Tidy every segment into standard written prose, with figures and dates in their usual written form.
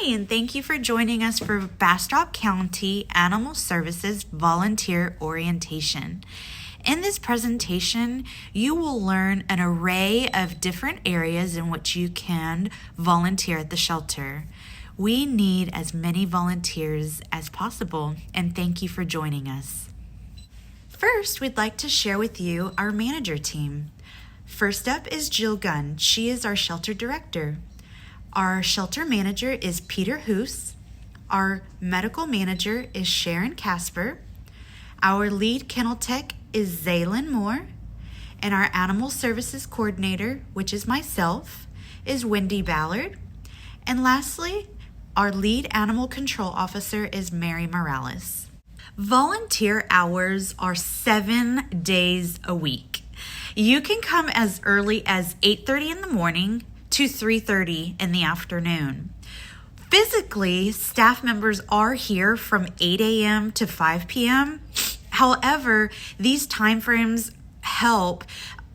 Hi, and thank you for joining us for Bastrop County Animal Services Volunteer Orientation. In this presentation, you will learn an array of different areas in which you can volunteer at the shelter. We need as many volunteers as possible, and thank you for joining us. First, we'd like to share with you our manager team. First up is Jill Gunn. She is our shelter director. Our shelter manager is Peter Hoos. Our medical manager is Sharon Casper. Our lead kennel tech is Zaylin Moore. And our animal services coordinator, which is myself, is Wendy Ballard. And lastly, our lead animal control officer is Mary Morales. Volunteer hours are 7 days a week. You can come as early as 8:30 in the morning to 3:30 in the afternoon. Physically, staff members are here from 8 a.m. to 5 p.m. However, these timeframes help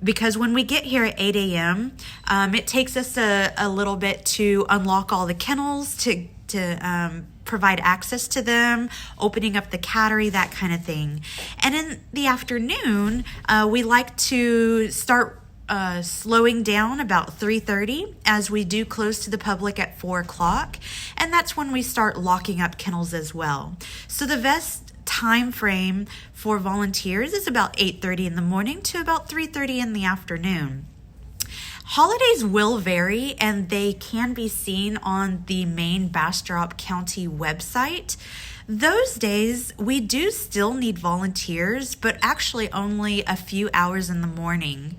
because when we get here at 8 a.m., it takes us a little bit to unlock all the kennels, to provide access to them, opening up the cattery, that kind of thing. And in the afternoon, we like to start slowing down about 3:30 as we do close to the public at 4 o'clock. And that's when we start locking up kennels as well. So the best time frame for volunteers is about 8:30 in the morning to about 3:30 in the afternoon. Holidays will vary and they can be seen on the main Bastrop County website. Those days, we do still need volunteers, but actually only a few hours in the morning.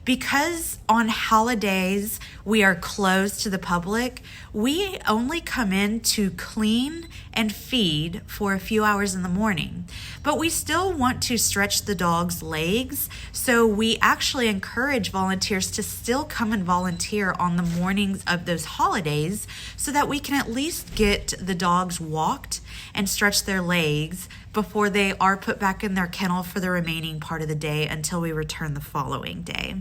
Because on holidays we are closed to the public, we only come in to clean and feed for a few hours in the morning. But we still want to stretch the dog's legs, so we actually encourage volunteers to still come and volunteer on the mornings of those holidays so that we can at least get the dogs walked and stretch their legs before they are put back in their kennel for the remaining part of the day until we return the following day.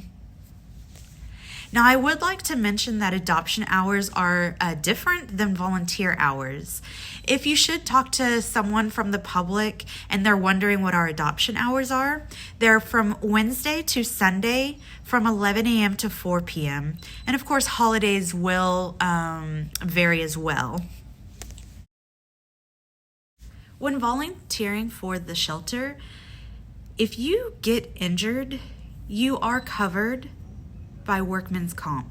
Now, I would like to mention that adoption hours are different than volunteer hours. If you should talk to someone from the public and they're wondering what our adoption hours are, they're from Wednesday to Sunday from 11 a.m. to 4 p.m. And of course, holidays will vary as well. When volunteering for the shelter, if you get injured, you are covered by workman's comp.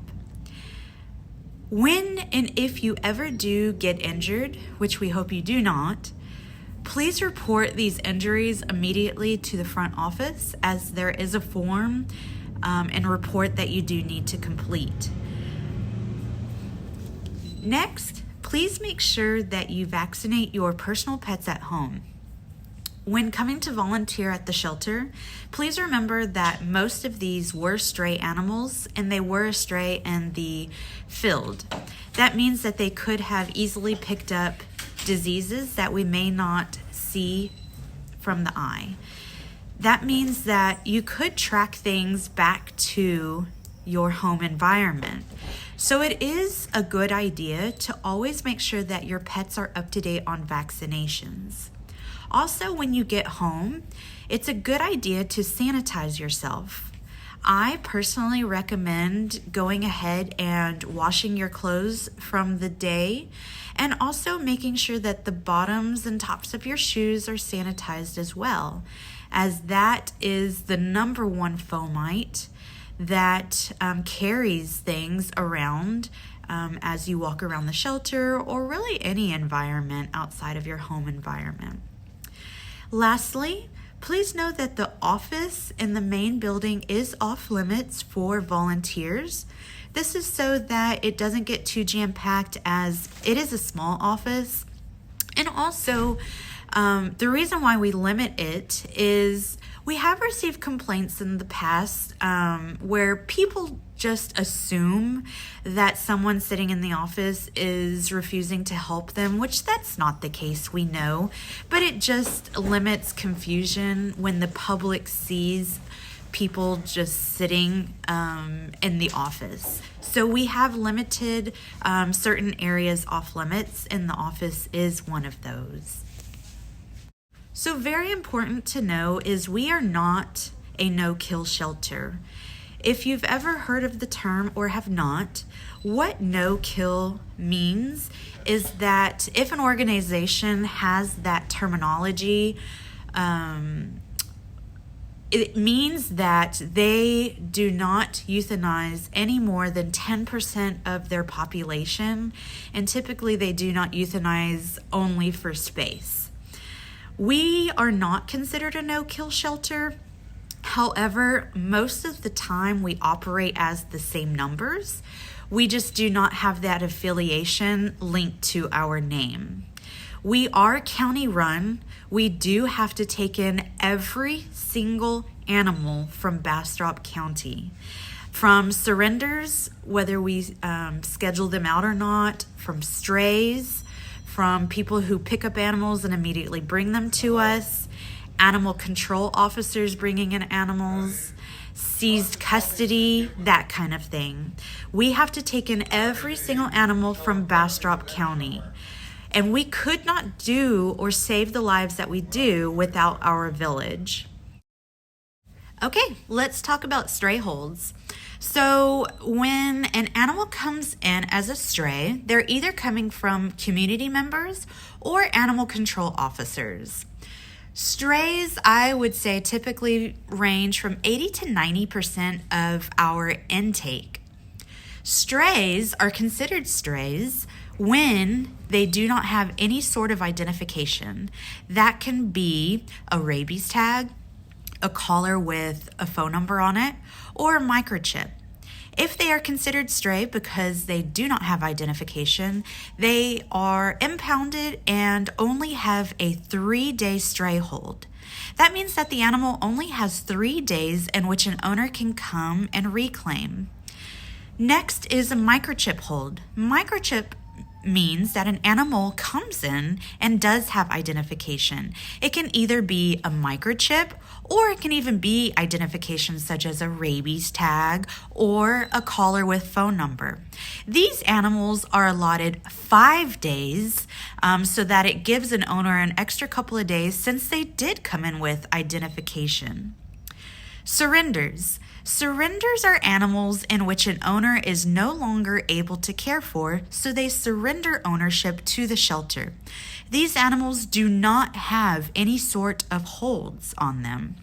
When and if you ever do get injured, which we hope you do not, please report these injuries immediately to the front office, as there is a form and report that you do need to complete. Next, please make sure that you vaccinate your personal pets at home. When coming to volunteer at the shelter, please remember that most of these were stray animals and they were astray in the field. That means that they could have easily picked up diseases that we may not see from the eye. That means that you could track things back to your home environment. So it is a good idea to always make sure that your pets are up to date on vaccinations. Also, when you get home, it's a good idea to sanitize yourself. I personally recommend going ahead and washing your clothes from the day and also making sure that the bottoms and tops of your shoes are sanitized as well, as that is the number one fomite that carries things around as you walk around the shelter or really any environment outside of your home environment. Lastly, please know that the office in the main building is off limits for volunteers. This is so that it doesn't get too jam-packed, as it is a small office. And also, the reason why we limit it is we have received complaints in the past where people just assume that someone sitting in the office is refusing to help them, which that's not the case, we know, but it just limits confusion when the public sees people just sitting in the office. So we have limited certain areas off limits, and the office is one of those. So very important to know is we are not a no-kill shelter. If you've ever heard of the term or have not, what no-kill means is that if an organization has that terminology, it means that they do not euthanize any more than 10% of their population, and typically they do not euthanize only for space. We are not considered a no-kill shelter. However, most of the time we operate as the same numbers. We just do not have that affiliation linked to our name. We are county run. We do have to take in every single animal from Bastrop County. From surrenders, whether we schedule them out or not, from strays, from people who pick up animals and immediately bring them to us, animal control officers bringing in animals, seized custody, that kind of thing. We have to take in every single animal from Bastrop County. And we could not do or save the lives that we do without our village. Okay, let's talk about stray holds. So when an animal comes in as a stray, they're either coming from community members or animal control officers. Strays, I would say, typically range from 80 to 90% of our intake. Strays are considered strays when they do not have any sort of identification. That can be a rabies tag, a collar with a phone number on it, or a microchip. If they are considered stray because they do not have identification, they are impounded and only have a 3-day stray hold. That means that the animal only has 3 days in which an owner can come and reclaim. Next is a microchip hold. Microchip means that an animal comes in and does have identification. It can either be a microchip or it can even be identification such as a rabies tag or a collar with phone number. These animals are allotted 5 days so that it gives an owner an extra couple of days since they did come in with identification. Surrenders. Surrenders are animals in which an owner is no longer able to care for, so they surrender ownership to the shelter. These animals do not have any sort of holds on them.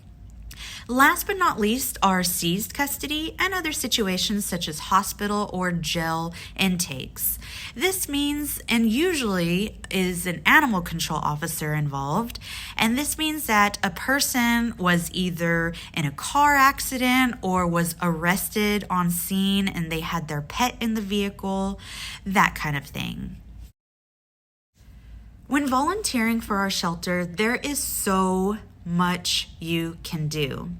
Last but not least are seized custody and other situations such as hospital or jail intakes. This means, and usually is an animal control officer involved, and this means that a person was either in a car accident or was arrested on scene and they had their pet in the vehicle, that kind of thing. When volunteering for our shelter, there is so much you can do.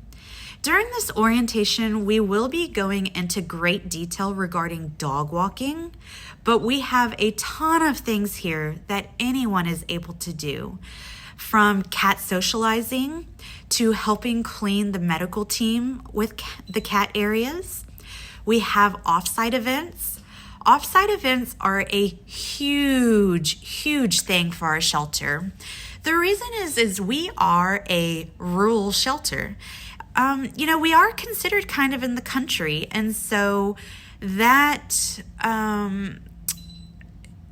During this orientation, we will be going into great detail regarding dog walking, but we have a ton of things here that anyone is able to do. From cat socializing to helping clean the medical team with the cat areas. We have offsite events. Offsite events are a huge thing for our shelter. The reason is we are a rural shelter. We are considered kind of in the country, and so that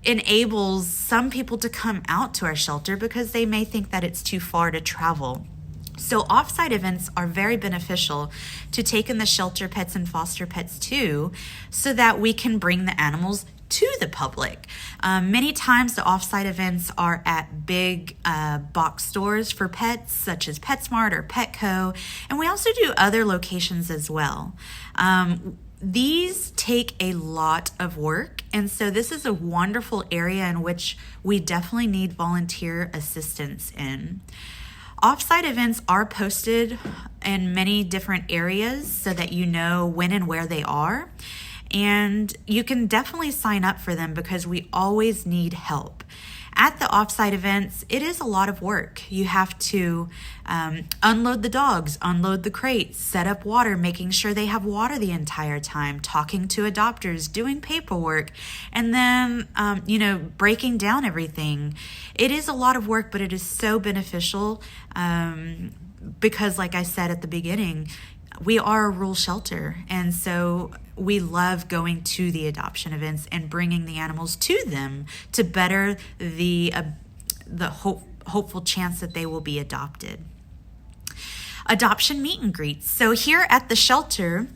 enables some people to come out to our shelter because they may think that it's too far to travel. So offsite events are very beneficial to take in the shelter pets and foster pets too, so that we can bring the animals to the public. Many times the offsite events are at big box stores for pets such as PetSmart or Petco, and we also do other locations as well. These take a lot of work, and so this is a wonderful area in which we definitely need volunteer assistance in. Offsite events are posted in many different areas so that you know when and where they are. And you can definitely sign up for them because we always need help. At the offsite events, it is a lot of work. You have to unload the dogs, unload the crates, set up water, making sure they have water the entire time, talking to adopters, doing paperwork, and then, breaking down everything. It is a lot of work, but it is so beneficial because, like I said at the beginning, we are a rural shelter, and so we love going to the adoption events and bringing the animals to them to better the hopeful chance that they will be adopted. Adoption meet and greets. So here at the shelter,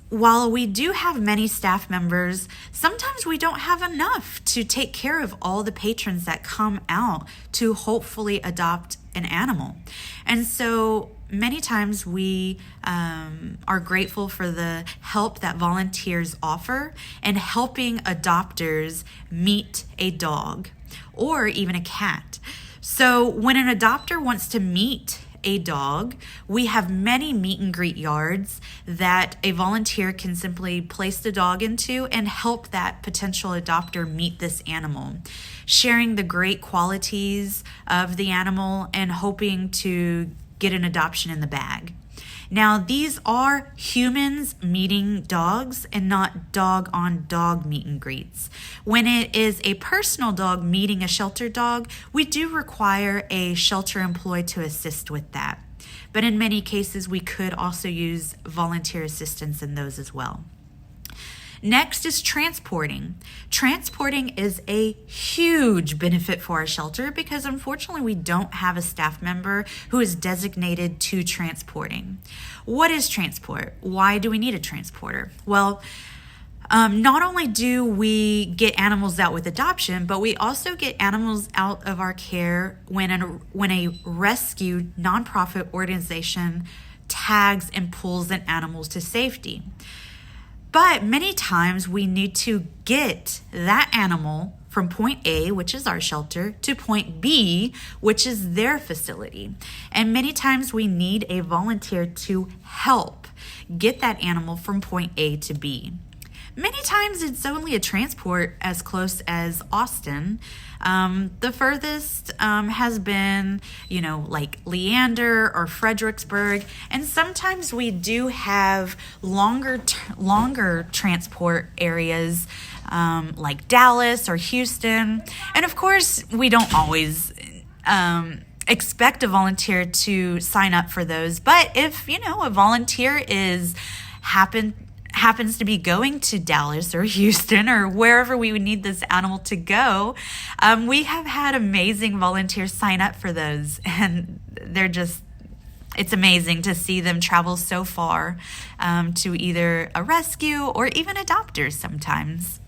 while we do have many staff members, sometimes we don't have enough to take care of all the patrons that come out to hopefully adopt an animal. And so many times we are grateful for the help that volunteers offer in helping adopters meet a dog or even a cat. So when an adopter wants to meet a dog, we have many meet and greet yards that a volunteer can simply place the dog into and help that potential adopter meet this animal, sharing the great qualities of the animal and hoping to get an adoption in the bag. Now, these are humans meeting dogs and not dog-on-dog meet and greets. When it is a personal dog meeting a shelter dog, we do require a shelter employee to assist with that. But in many cases, we could also use volunteer assistance in those as well. Next is transporting. Transporting is a huge benefit for our shelter because unfortunately we don't have a staff member who is designated to transporting. What is transport? Why do we need a transporter? Well, not only do we get animals out with adoption, but we also get animals out of our care when a rescue nonprofit organization tags and pulls an animals to safety. But many times we need to get that animal from point A, which is our shelter, to point B, which is their facility. And many times we need a volunteer to help get that animal from point A to B. Many times it's only a transport as close as Austin. The furthest has been, like Leander or Fredericksburg. And sometimes we do have longer transport areas like Dallas or Houston. And of course, we don't always expect a volunteer to sign up for those. But if, a volunteer happens to be going to Dallas or Houston or wherever we would need this animal to go, we have had amazing volunteers sign up for those, and it's amazing to see them travel so far to either a rescue or even adopters sometimes.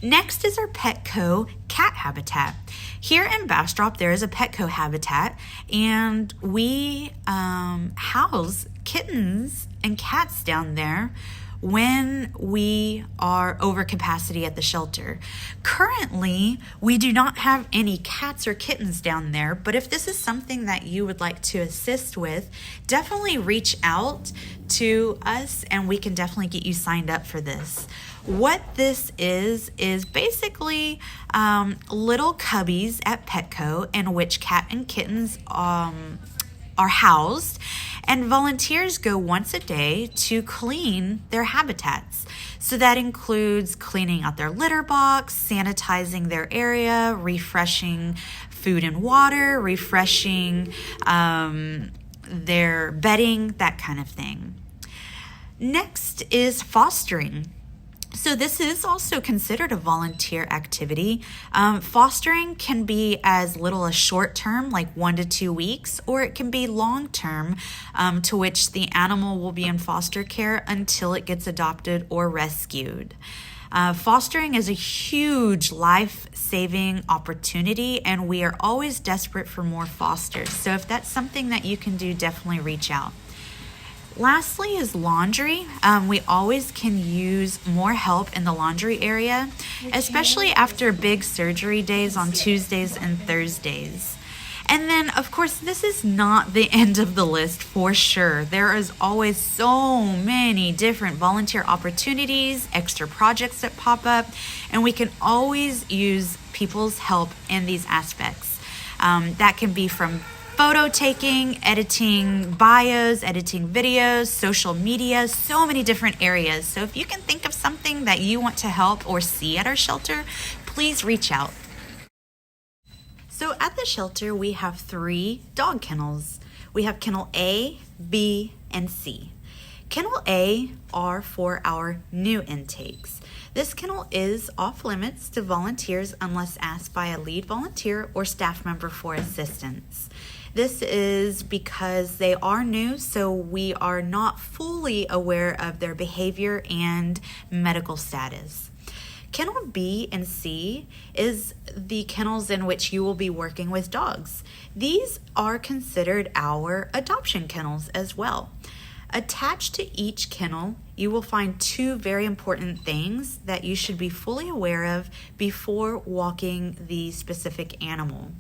Next is our Petco cat habitat. Here in Bastrop, there is a Petco habitat, and we house kittens and cats down there when we are over capacity at the shelter. Currently, we do not have any cats or kittens down there, but if this is something that you would like to assist with, definitely reach out to us and we can definitely get you signed up for this. What this is basically little cubbies at Petco in which cat and kittens are housed, and volunteers go once a day to clean their habitats. So that includes cleaning out their litter box, sanitizing their area, refreshing food and water, refreshing their bedding, that kind of thing. Next is fostering. So this is also considered a volunteer activity. Fostering can be as little as short term, like 1 to 2 weeks, or it can be long term, to which the animal will be in foster care until it gets adopted or rescued. Fostering is a huge life-saving opportunity, and we are always desperate for more fosters. So if that's something that you can do, definitely reach out. Lastly is laundry. We always can use more help in the laundry area, especially after big surgery days on Tuesdays and Thursdays. And then, of course, this is not the end of the list for sure. There is always so many different volunteer opportunities, extra projects that pop up, and we can always use people's help in these aspects. That can be from photo taking, editing bios, editing videos, social media, so many different areas. So if you can think of something that you want to help or see at our shelter, please reach out. So at the shelter, we have 3 dog kennels. We have kennel A, B, and C. Kennel A are for our new intakes. This kennel is off limits to volunteers unless asked by a lead volunteer or staff member for assistance. This is because they are new, so we are not fully aware of their behavior and medical status. Kennel B and C is the kennels in which you will be working with dogs. These are considered our adoption kennels as well. Attached to each kennel, you will find 2 very important things that you should be fully aware of before walking the specific animal.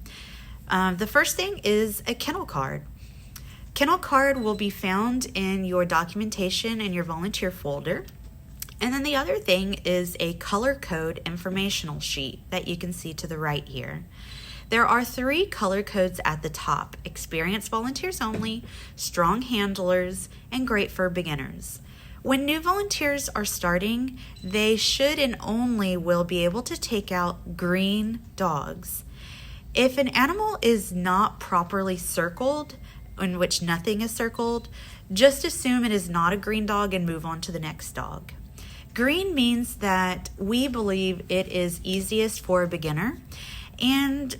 The first thing is a kennel card. Kennel card will be found in your documentation in your volunteer folder. And then the other thing is a color code informational sheet that you can see to the right here. There are 3 color codes at the top: experienced volunteers only, strong handlers, and great for beginners. When new volunteers are starting, they should and only will be able to take out green dogs. If an animal is not properly circled, in which nothing is circled, just assume it is not a green dog and move on to the next dog. Green means that we believe it is easiest for a beginner, and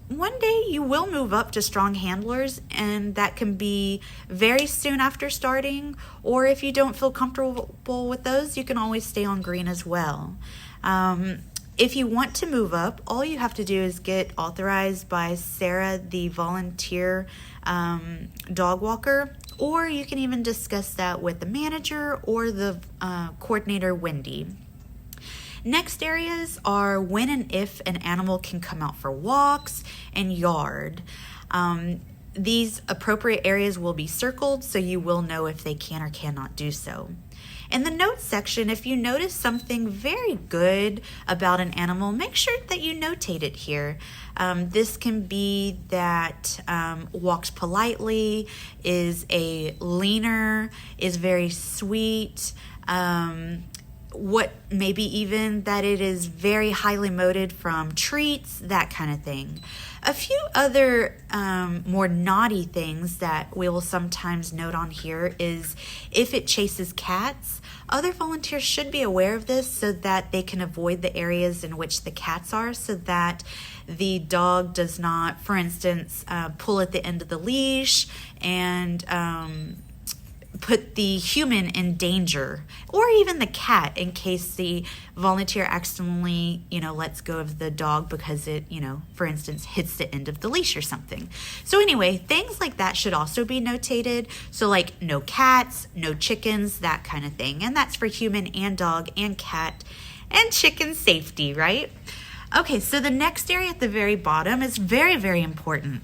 one day you will move up to strong handlers, and that can be very soon after starting, or if you don't feel comfortable with those, you can always stay on green as well. If you want to move up, all you have to do is get authorized by Sarah, the volunteer dog walker, or you can even discuss that with the manager or the coordinator, Wendy. Next areas are when and if an animal can come out for walks and yard. These appropriate areas will be circled so you will know if they can or cannot do so. In the notes section, if you notice something very good about an animal, make sure that you notate it here. This can be that walks politely, is a leaner, is very sweet, what maybe even that it is very highly motivated from treats, that kind of thing. A few other more naughty things that we will sometimes note on here is if it chases cats. Other volunteers should be aware of this so that they can avoid the areas in which the cats are, so that the dog does not, for instance, pull at the end of the leash and put the human in danger, or even the cat, in case the volunteer accidentally, lets go of the dog because it, for instance, hits the end of the leash or something. So anyway, things like that should also be notated. So like no cats, no chickens, that kind of thing. And that's for human and dog and cat and chicken safety, right? Okay, so the next area at the very bottom is very, very important.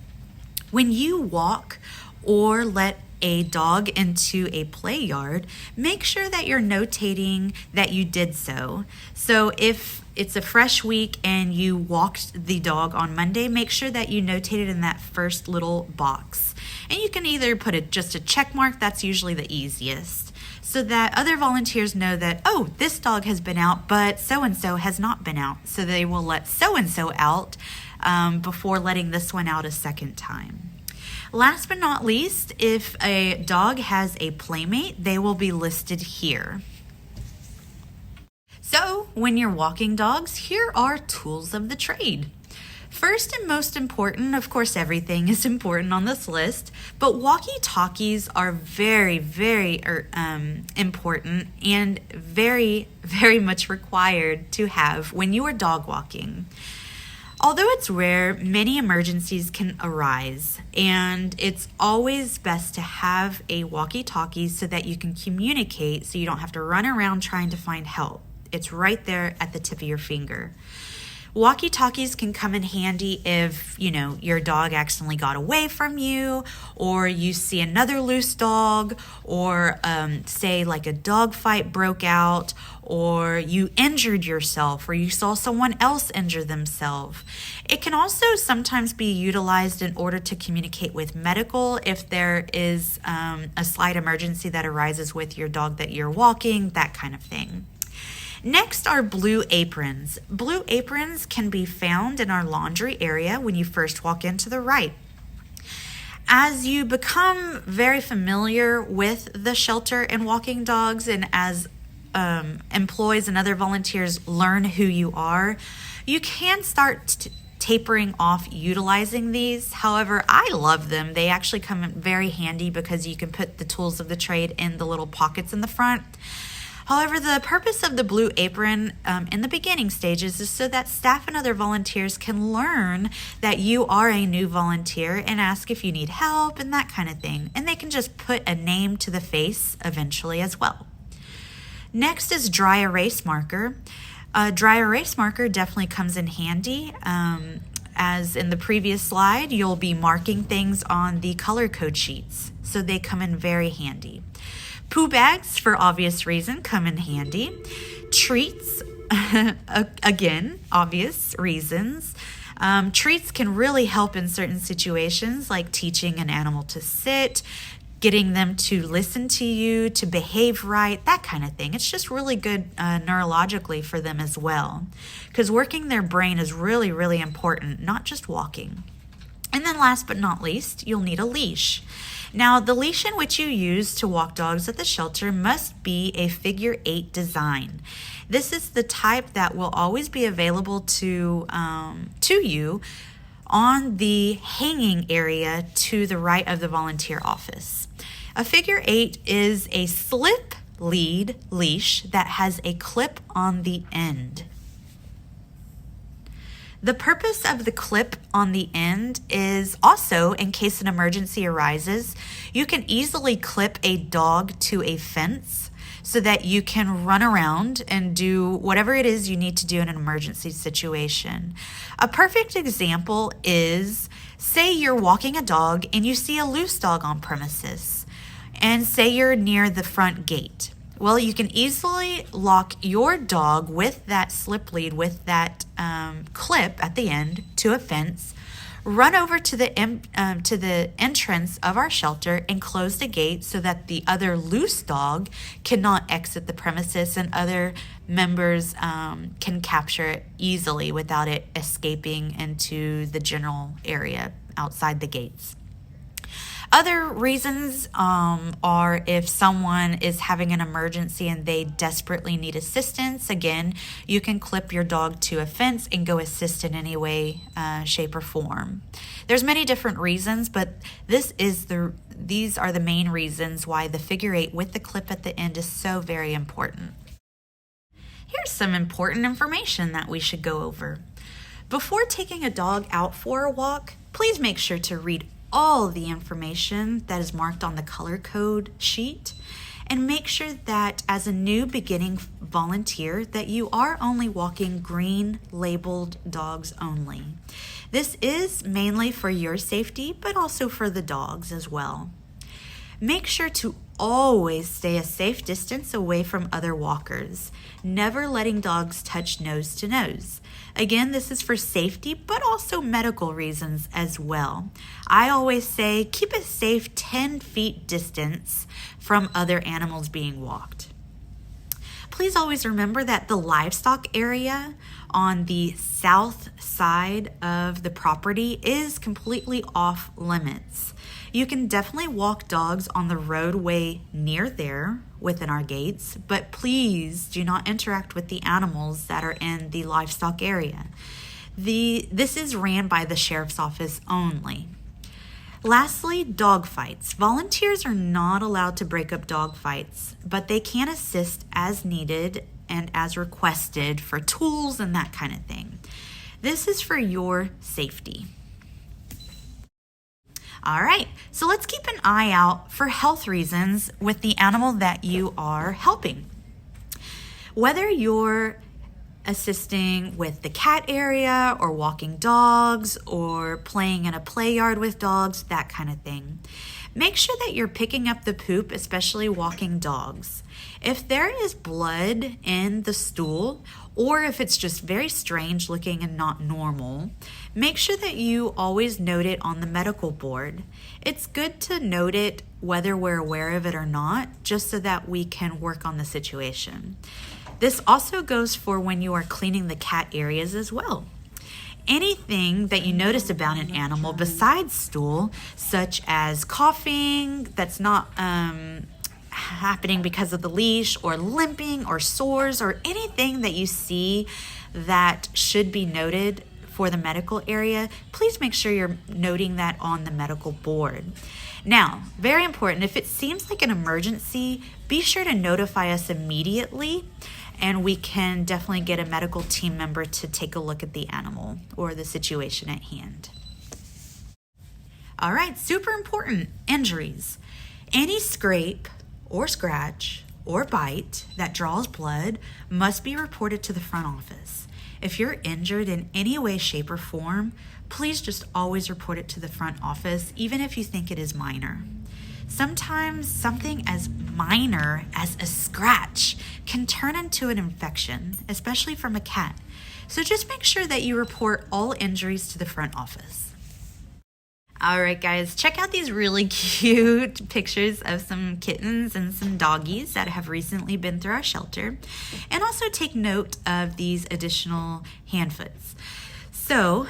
When you walk or let a dog into a play yard, make sure that you're notating that you did so. So if it's a fresh week and you walked the dog on Monday, make sure that you notate it in that first little box. And you can either put just a check mark, that's usually the easiest, so that other volunteers know that, oh, this dog has been out, but so-and-so has not been out. So they will let so-and-so out before letting this one out a second time. Last but not least, if a dog has a playmate, they will be listed here. So when you're walking dogs, here are tools of the trade. First and most important, of course, everything is important on this list, but walkie-talkies are very, very important and very, very much required to have when you are dog walking. Although it's rare, many emergencies can arise, and it's always best to have a walkie-talkie so that you can communicate, so you don't have to run around trying to find help. It's right there at the tip of your finger. Walkie-talkies can come in handy if, your dog accidentally got away from you, or you see another loose dog, or say like a dog fight broke out, or you injured yourself, or you saw someone else injure themselves. It can also sometimes be utilized in order to communicate with medical if there is a slight emergency that arises with your dog that you're walking, that kind of thing. Next are blue aprons. Blue aprons can be found in our laundry area when you first walk into the right. As you become very familiar with the shelter and walking dogs, and as employees and other volunteers learn who you are, you can start tapering off utilizing these. However, I love them. They actually come in very handy because you can put the tools of the trade in the little pockets in the front. However, the purpose of the blue apron in the beginning stages is so that staff and other volunteers can learn that you are a new volunteer and ask if you need help and that kind of thing. And they can just put a name to the face eventually as well. Next is dry erase marker. A dry erase marker definitely comes in handy. As in the previous slide, you'll be marking things on the color code sheets, so they come in very handy. Poo bags, for obvious reason, come in handy. Treats, again, obvious reasons. Treats can really help in certain situations, like teaching an animal to sit, getting them to listen to you, to behave right, that kind of thing. It's just really good neurologically for them as well, because working their brain is really, really important, not just walking. And then last but not least, you'll need a leash. Now, the leash in which you use to walk dogs at the shelter must be a figure 8 design. This is the type that will always be available to you on the hanging area to the right of the volunteer office. A figure 8 is a slip lead leash that has a clip on the end. The purpose of the clip on the end is also, in case an emergency arises, you can easily clip a dog to a fence so that you can run around and do whatever it is you need to do in an emergency situation. A perfect example is, say you're walking a dog and you see a loose dog on premises, and say you're near the front gate. Well, you can easily lock your dog with that slip lead, with that clip at the end to a fence, run over to the entrance of our shelter and close the gate so that the other loose dog cannot exit the premises and other members can capture it easily without it escaping into the general area outside the gates. Other reasons are if someone is having an emergency and they desperately need assistance. Again, you can clip your dog to a fence and go assist in any way, shape, or form. There's many different reasons, but these are the main reasons why the figure 8 with the clip at the end is so very important. Here's some important information that we should go over. Before taking a dog out for a walk, please make sure to read all the information that is marked on the color code sheet, and make sure that as a new beginning volunteer that you are only walking green labeled dogs only. This is mainly for your safety, but also for the dogs as well. Make sure to always stay a safe distance away from other walkers, never letting dogs touch nose to nose. Again, this is for safety, but also medical reasons as well. I always say keep a safe 10 feet distance from other animals being walked. Please always remember that the livestock area on the south side of the property is completely off limits. You can definitely walk dogs on the roadway near there within our gates, but please do not interact with the animals that are in the livestock area. This is ran by the sheriff's office only. Lastly, dog fights. Volunteers are not allowed to break up dog fights, but they can assist as needed and as requested for tools and that kind of thing. This is for your safety. All right, so let's keep an eye out for health reasons with the animal that you are helping. Whether you're assisting with the cat area or walking dogs or playing in a play yard with dogs, that kind of thing. Make sure that you're picking up the poop, especially walking dogs. If there is blood in the stool, or if it's just very strange looking and not normal, make sure that you always note it on the medical board. It's good to note it whether we're aware of it or not, just so that we can work on the situation. This also goes for when you are cleaning the cat areas as well. Anything that you notice about an animal besides stool, such as coughing that's not happening because of the leash, or limping or sores, or anything that you see that should be noted for the medical area, please make sure you're noting that on the medical board. Now, very important, if it seems like an emergency, be sure to notify us immediately, and we can definitely get a medical team member to take a look at the animal or the situation at hand. All right, super important, injuries. Any scrape or scratch or bite that draws blood must be reported to the front office. If you're injured in any way, shape, or form, please just always report it to the front office, even if you think it is minor. Sometimes something as minor as a scratch can turn into an infection, especially from a cat. So just make sure that you report all injuries to the front office. All right, guys, check out these really cute pictures of some kittens and some doggies that have recently been through our shelter. And also take note of these additional handfoots. So,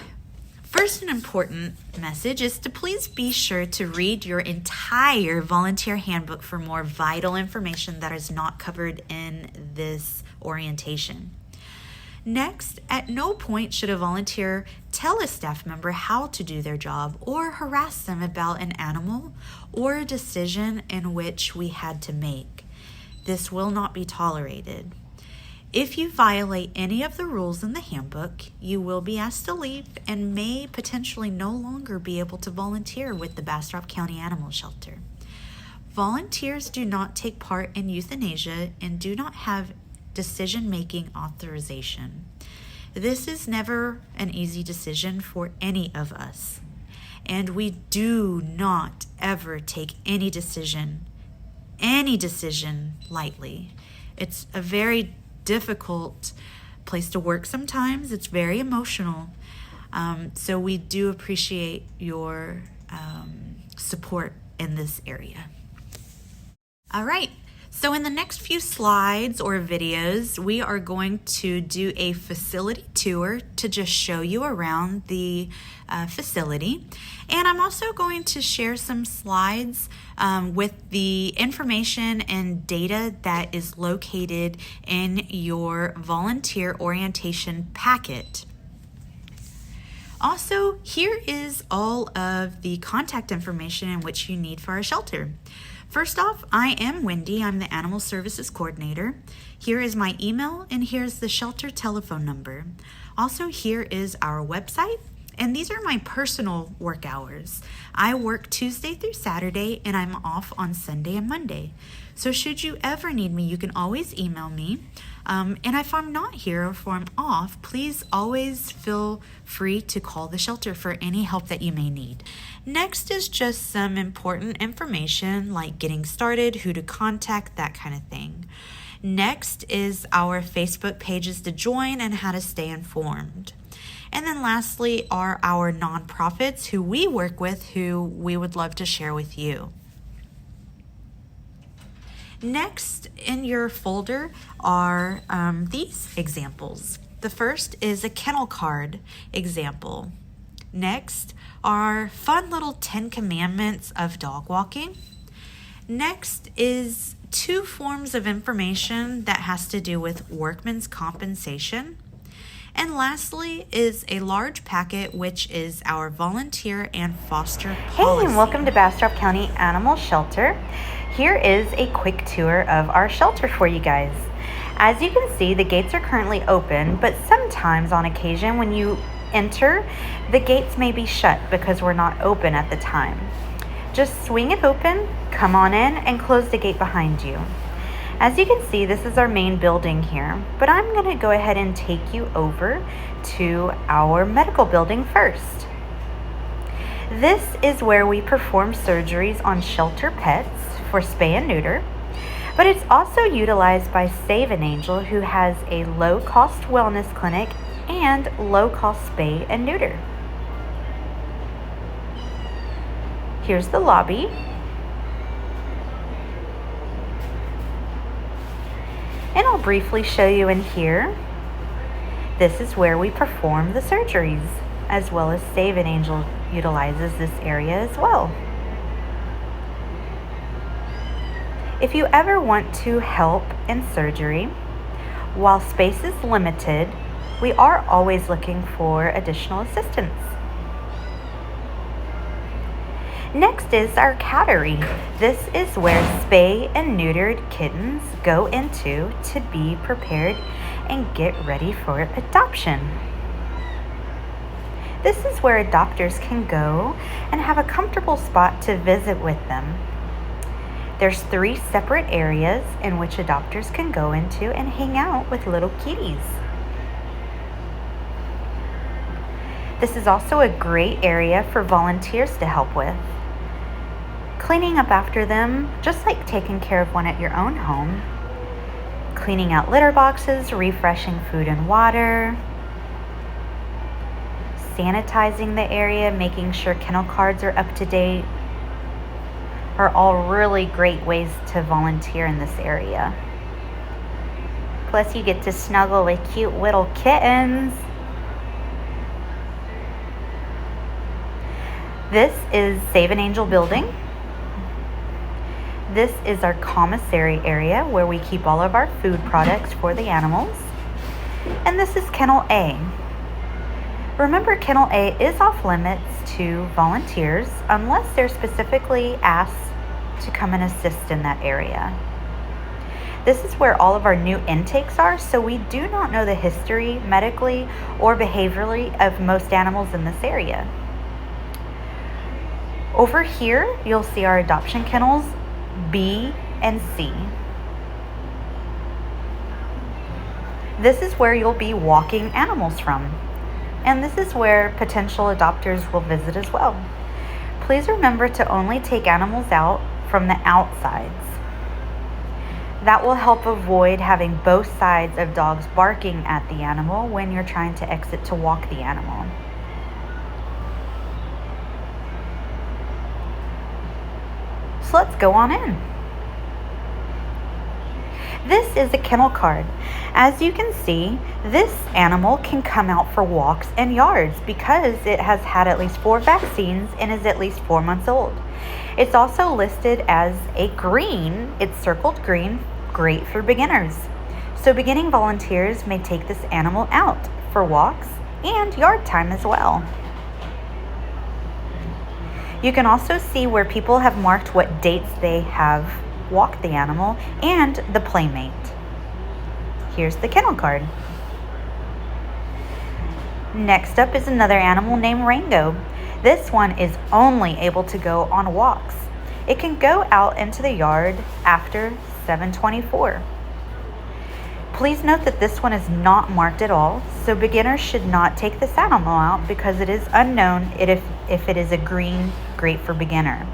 first, an important message is to please be sure to read your entire volunteer handbook for more vital information that is not covered in this orientation. Next, at no point should a volunteer tell a staff member how to do their job or harass them about an animal or a decision in which we had to make. This will not be tolerated. If you violate any of the rules in the handbook, you will be asked to leave and may potentially no longer be able to volunteer with the Bastrop County Animal Shelter. Volunteers do not take part in euthanasia and do not have decision-making authorization. This is never an easy decision for any of us, and we do not ever take any decision lightly. It's a very difficult place to work sometimes. It's very emotional. So we do appreciate your support in this area. All right. So in the next few slides or videos, we are going to do a facility tour to just show you around the facility. And I'm also going to share some slides with the information and data that is located in your volunteer orientation packet. Also, here is all of the contact information in which you need for our shelter. First off, I am Wendy. I'm the Animal Services Coordinator. Here is my email, and here's the shelter telephone number. Also, here is our website, and these are my personal work hours. I work Tuesday through Saturday, and I'm off on Sunday and Monday. So should you ever need me, you can always email me. And if I'm not here or if I'm off, please always feel free to call the shelter for any help that you may need. Next is just some important information like getting started, who to contact, that kind of thing. Next is our Facebook pages to join and how to stay informed. And then lastly are our nonprofits who we work with, who we would love to share with you. Next in your folder are these examples. The first is a kennel card example. Next are fun little 10 commandments of dog walking. Next is 2 forms of information that has to do with workman's compensation. And lastly is a large packet, which is our volunteer and foster policy. Hey, and welcome to Bastrop County Animal Shelter. Here is a quick tour of our shelter for you guys. As you can see, the gates are currently open, but sometimes on occasion when you enter, the gates may be shut because we're not open at the time. Just swing it open, come on in, and close the gate behind you. As you can see, this is our main building here, but I'm going to go ahead and take you over to our medical building first. This is where we perform surgeries on shelter pets for spay and neuter, but it's also utilized by Save an Angel, who has a low-cost wellness clinic and low-cost spay and neuter. Here's the lobby. And I'll briefly show you in here. This is where we perform the surgeries, as well as Save an Angel utilizes this area as well. If you ever want to help in surgery, while space is limited, we are always looking for additional assistance. Next is our cattery. This is where spay and neutered kittens go into to be prepared and get ready for adoption. This is where adopters can go and have a comfortable spot to visit with them. There's 3 separate areas in which adopters can go into and hang out with little kitties. This is also a great area for volunteers to help with. Cleaning up after them, just like taking care of one at your own home. Cleaning out litter boxes, refreshing food and water. Sanitizing the area, making sure kennel cards are up to date, are all really great ways to volunteer in this area. Plus, you get to snuggle with cute little kittens. This is Save an Angel building. This is our commissary area where we keep all of our food products for the animals. And this is Kennel A. Remember, Kennel A is off limits to volunteers unless they're specifically asked to come and assist in that area. This is where all of our new intakes are, so we do not know the history medically or behaviorally of most animals in this area. Over here, you'll see our adoption kennels B and C. This is where you'll be walking animals from. And this is where potential adopters will visit as well. Please remember to only take animals out from the outsides. That will help avoid having both sides of dogs barking at the animal when you're trying to exit to walk the animal. So let's go on in. This is a kennel card. As you can see, this animal can come out for walks and yards because it has had at least 4 vaccines and is at least 4 months old. It's also listed as a green. It's circled green, great for beginners. So beginning volunteers may take this animal out for walks and yard time as well. You can also see where people have marked what dates they have walked the animal and the playmate. Here's the kennel card. Next up is another animal named Rango. This one is only able to go on walks. It can go out into the yard after 7:24. Please note that this one is not marked at all, so beginners should not take this animal out because it is unknown if it is a green, great for beginner.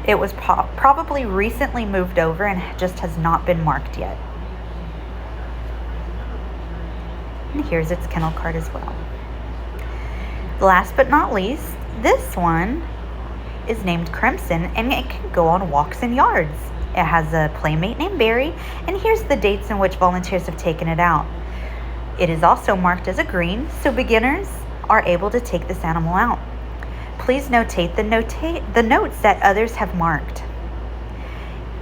It was probably recently moved over and just has not been marked yet. And here's its kennel card as well. Last but not least, this one is named Crimson and it can go on walks and yards. It has a playmate named Barry, and here's the dates in which volunteers have taken it out. It is also marked as a green, so beginners are able to take this animal out. Please notate the notes that others have marked.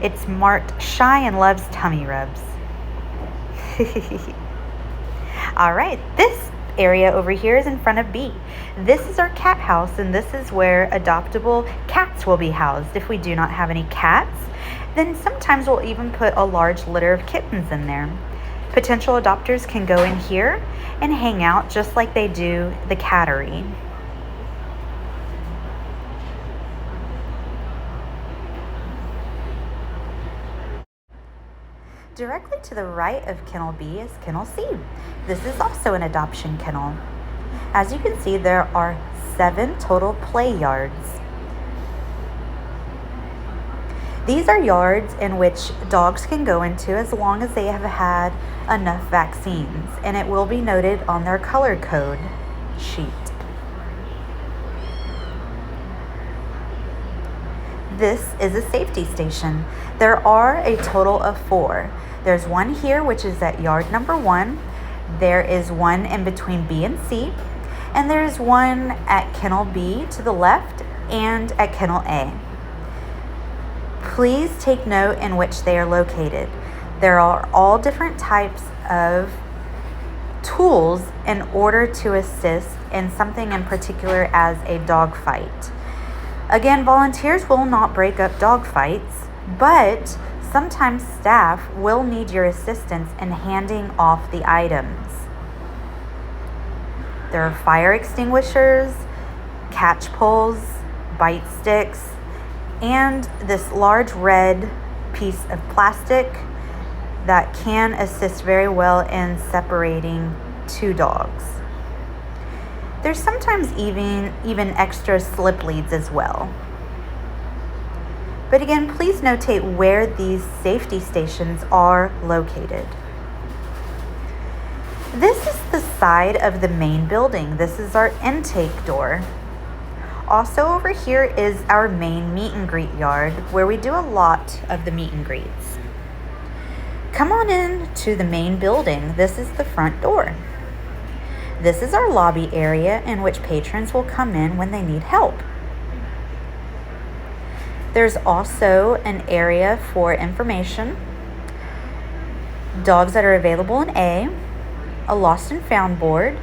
It's marked shy and loves tummy rubs. All right, this area over here is in front of B. This is our cat house, and this is where adoptable cats will be housed. If we do not have any cats, then sometimes we'll even put a large litter of kittens in there. Potential adopters can go in here and hang out just like they do the cattery. Directly to the right of Kennel B is Kennel C. This is also an adoption kennel. As you can see, there are 7 total play yards. These are yards in which dogs can go into as long as they have had enough vaccines, and it will be noted on their color code sheet. This is a safety station. There are a total of 4. There's one here, which is at yard number 1. There is one in between B and C, and there's one at kennel B to the left and at kennel A. Please take note in which they are located. There are all different types of tools in order to assist in something in particular as a dog fight. Again, volunteers will not break up dog fights, but sometimes staff will need your assistance in handing off the items. There are fire extinguishers, catch poles, bite sticks, and this large red piece of plastic that can assist very well in separating 2 dogs. There's sometimes even extra slip leads as well. But again, please notate where these safety stations are located. This is the side of the main building. This is our intake door. Also over here is our main meet and greet yard, where we do a lot of the meet and greets. Come on in to the main building. This is the front door. This is our lobby area in which patrons will come in when they need help. There's also an area for information, dogs that are available in a lost and found board,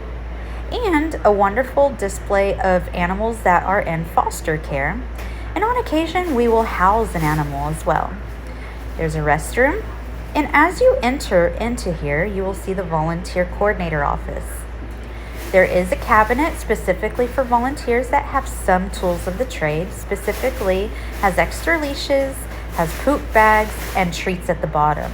and a wonderful display of animals that are in foster care. And on occasion, we will house an animal as well. There's a restroom, and as you enter into here, you will see the volunteer coordinator office. There is a cabinet specifically for volunteers that have some tools of the trade, specifically has extra leashes, has poop bags, and treats at the bottom.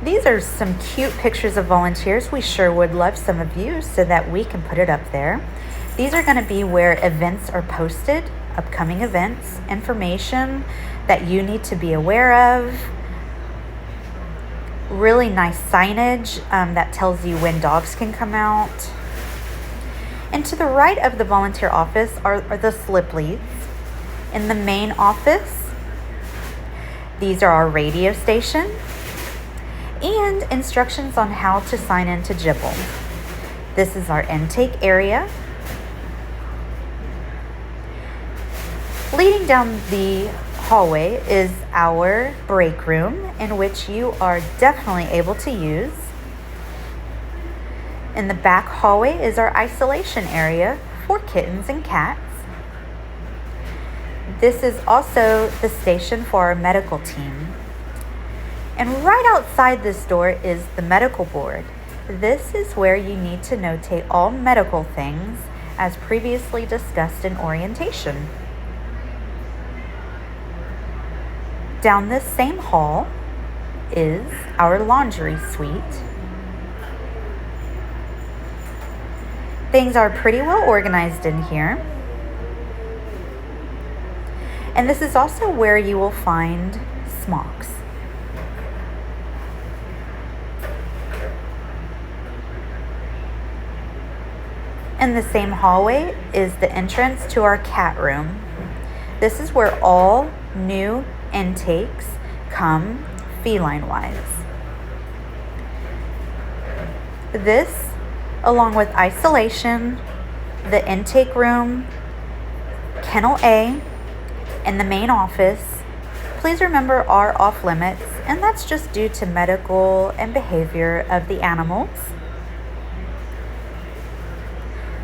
These are some cute pictures of volunteers. We sure would love some of you so that we can put it up there. These are going to be where events are posted, upcoming events, information that you need to be aware of. Really nice signage that tells you when dogs can come out. And to the right of the volunteer office are the slip leads. In the main office, these are our radio station and instructions on how to sign into Jibble. This is our intake area. Leading down the hallway is our break room, in which you are definitely able to use. In the back hallway is our isolation area for kittens and cats. This is also the station for our medical team. And right outside this door is the medical board. This is where you need to notate all medical things as previously discussed in orientation. Down this same hall is our laundry suite. Things are pretty well organized in here. And this is also where you will find smocks. In the same hallway is the entrance to our cat room. This is where all new intakes come feline-wise. This, along with isolation, the intake room, kennel A, and the main office, please remember are off limits, and that's just due to medical and behavior of the animals.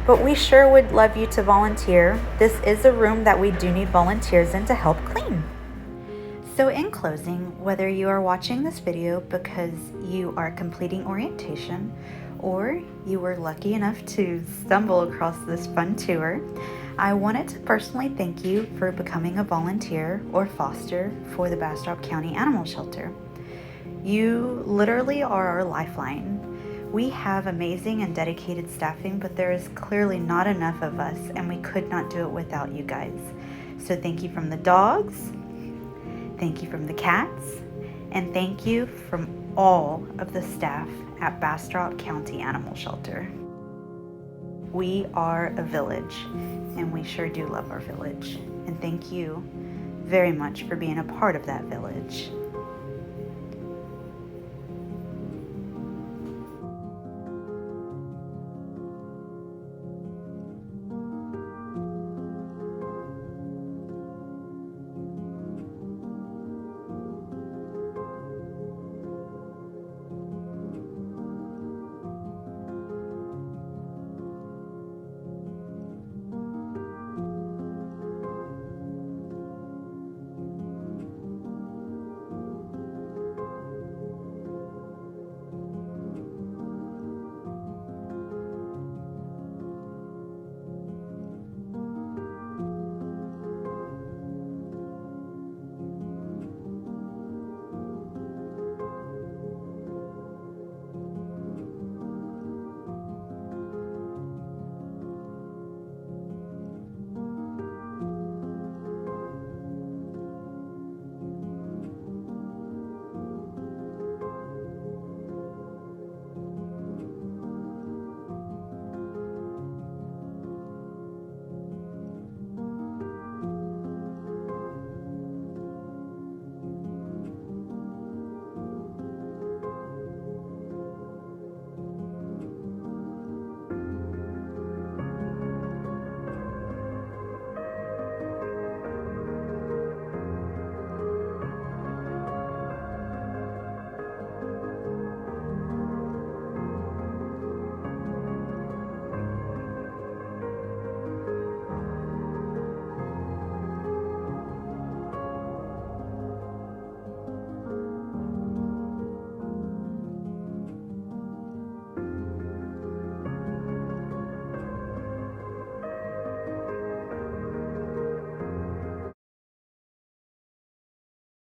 But we sure would love you to volunteer. This is a room that we do need volunteers in to help clean. So in closing, whether you are watching this video because you are completing orientation or you were lucky enough to stumble across this fun tour, I wanted to personally thank you for becoming a volunteer or foster for the Bastrop County Animal Shelter. You literally are our lifeline. We have amazing and dedicated staffing, but there is clearly not enough of us, and we could not do it without you guys. So thank you from the dogs, thank you from the cats, and thank you from all of the staff at Bastrop County Animal Shelter. We are a village, and we sure do love our village. And thank you very much for being a part of that village.